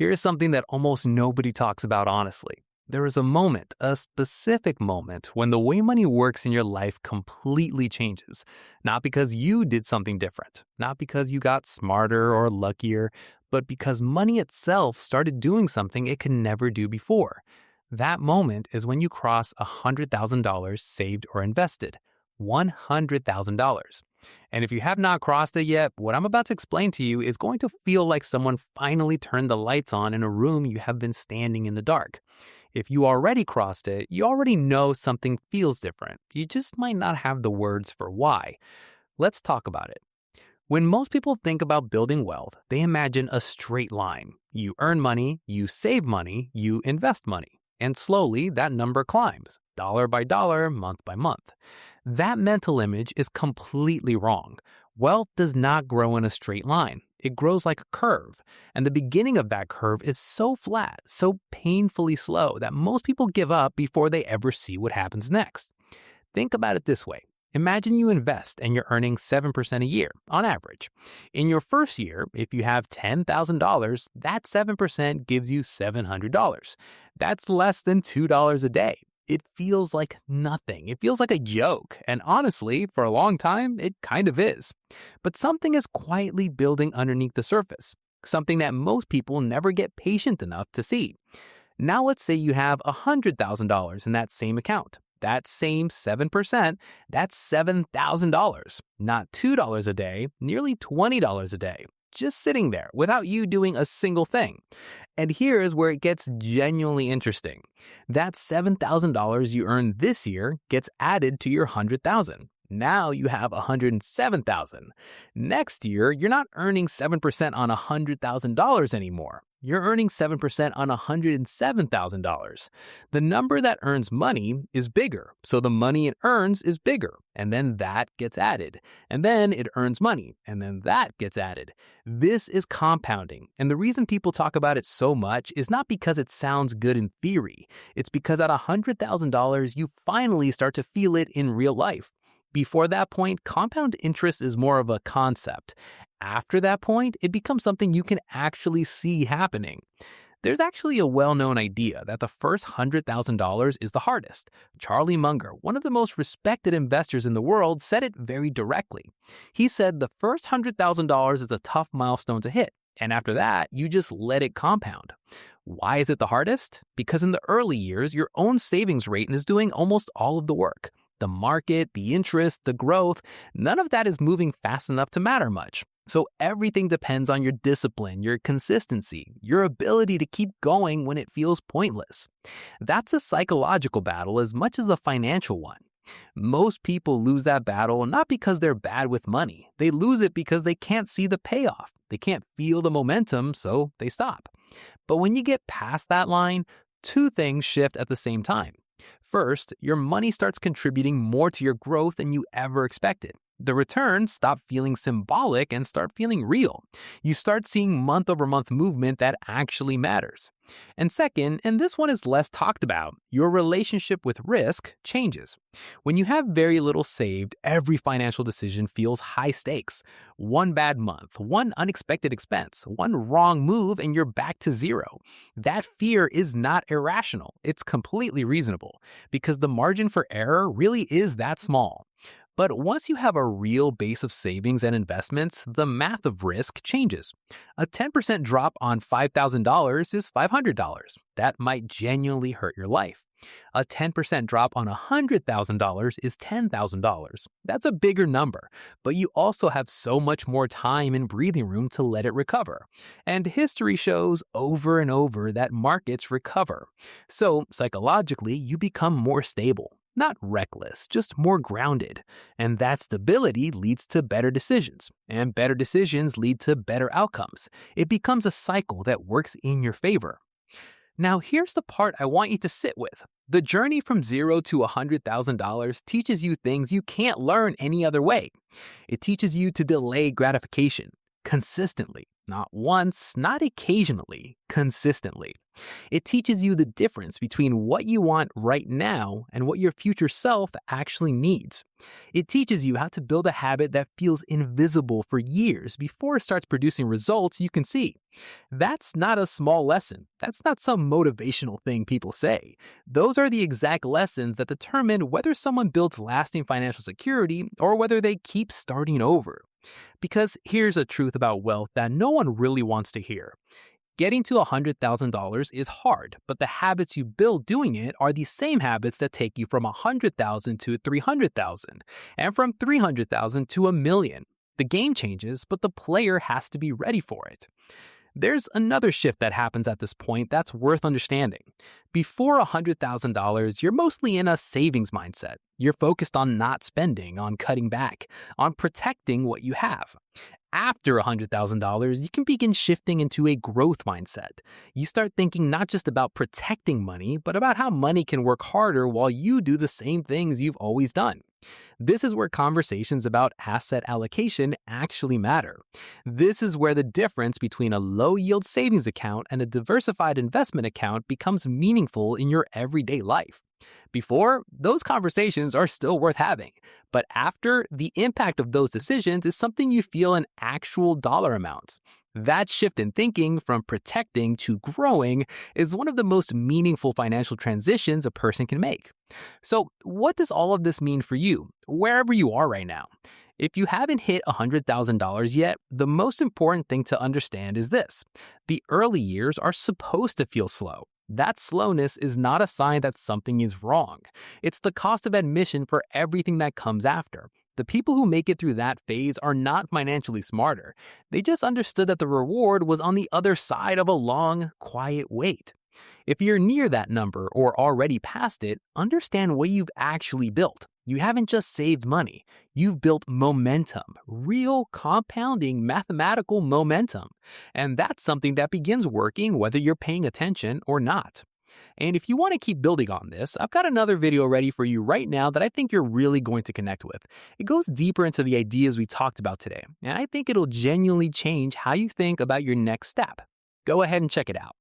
Here's something that almost nobody talks about honestly. There is a moment, a specific moment, when the way money works in your life completely changes. Not because you did something different, not because you got smarter or luckier, but because money itself started doing something it could never do before. That moment is when you cross $100,000 saved or invested. $100,000. And if you have not crossed it yet, what I'm about to explain to you is going to feel like someone finally turned the lights on in a room you have been standing in the dark. If you already crossed it, you already know something feels different. You just might not have the words for why. Let's talk about it. When most people think about building wealth, they imagine a straight line. You earn money, you save money, you invest money. And slowly, that number climbs, dollar by dollar, month by month. That mental image is completely wrong. Wealth does not grow in a straight line. It grows like a curve. And the beginning of that curve is so flat, so painfully slow that most people give up before they ever see what happens next. Think about it this way. Imagine you invest and you're earning 7% a year, on average. In your first year, if you have $10,000, that 7% gives you $700. That's less than $2 a day. It feels like nothing. It feels like a joke. And honestly, for a long time, it kind of is. But something is quietly building underneath the surface. Something that most people never get patient enough to see. Now let's say you have $100,000 in that same account. That same 7%, that's $7,000. Not $2 a day, nearly $20 a day. Just sitting there without you doing a single thing. And here's where it gets genuinely interesting. That $7,000 you earned this year gets added to your $100,000. Now you have $107,000. Next year, you're not earning 7% on $100,000 anymore. You're earning 7% on $107,000. The number that earns money is bigger, so the money it earns is bigger, and then that gets added. And then it earns money, and then that gets added. This is compounding, and the reason people talk about it so much is not because it sounds good in theory. It's because at $100,000, you finally start to feel it in real life. Before that point, compound interest is more of a concept. After that point, it becomes something you can actually see happening. There's actually a well-known idea that the first $100,000 is the hardest. Charlie Munger, one of the most respected investors in the world, said it very directly. He said the first $100,000 is a tough milestone to hit, and after that, you just let it compound. Why is it the hardest? Because in the early years, your own savings rate is doing almost all of the work. The market, the interest, the growth, none of that is moving fast enough to matter much. So everything depends on your discipline, your consistency, your ability to keep going when it feels pointless. That's a psychological battle as much as a financial one. Most people lose that battle not because they're bad with money. They lose it because they can't see the payoff. They can't feel the momentum, so they stop. But when you get past that line, two things shift at the same time. First, your money starts contributing more to your growth than you ever expected. The returns stop feeling symbolic and start feeling real. You start seeing month-over-month movement that actually matters. And second, and this one is less talked about, your relationship with risk changes. When you have very little saved, every financial decision feels high stakes. One bad month, one unexpected expense, one wrong move, and you're back to zero. That fear is not irrational. It's completely reasonable because the margin for error really is that small. But once you have a real base of savings and investments, the math of risk changes. A 10% drop on $5,000 is $500. That might genuinely hurt your life. A 10% drop on $100,000 is $10,000. That's a bigger number, but you also have so much more time and breathing room to let it recover. And history shows over and over that markets recover. So psychologically, you become more stable. Not reckless, just more grounded. And that stability leads to better decisions. And better decisions lead to better outcomes. It becomes a cycle that works in your favor. Now, here's the part I want you to sit with. The journey from $0 to $100,000 teaches you things you can't learn any other way. It teaches you to delay gratification consistently. Not once, not occasionally, consistently. It teaches you the difference between what you want right now and what your future self actually needs. It teaches you how to build a habit that feels invisible for years before it starts producing results you can see. That's not a small lesson. That's not some motivational thing people say. Those are the exact lessons that determine whether someone builds lasting financial security or whether they keep starting over. Because here's a truth about wealth that no one really wants to hear. Getting to $100,000 is hard, but the habits you build doing it are the same habits that take you from 100,000 to 300,000 and from 300,000 to a million. The game changes, but the player has to be ready for it. There's another shift that happens at this point that's worth understanding. Before $100,000, you're mostly in a savings mindset. You're focused on not spending, on cutting back, on protecting what you have. After $100,000, you can begin shifting into a growth mindset. You start thinking not just about protecting money, but about how money can work harder while you do the same things you've always done. This is where conversations about asset allocation actually matter. This is where the difference between a low yield savings account and a diversified investment account becomes meaningful in your everyday life. Before, those conversations are still worth having. But after, the impact of those decisions is something you feel in actual dollar amounts. That shift in thinking from protecting to growing is one of the most meaningful financial transitions a person can make. So, what does all of this mean for you, wherever you are right now? If you haven't hit $100,000 yet, the most important thing to understand is this. The early years are supposed to feel slow. That slowness is not a sign that something is wrong. It's the cost of admission for everything that comes after. The people who make it through that phase are not financially smarter. They just understood that the reward was on the other side of a long, quiet wait. If you're near that number or already past it, understand what you've actually built. You haven't just saved money. You've built momentum, real compounding mathematical momentum. And that's something that begins working whether you're paying attention or not. And if you want to keep building on this, I've got another video ready for you right now that I think you're really going to connect with. It goes deeper into the ideas we talked about today, and I think it'll genuinely change how you think about your next step. Go ahead and check it out.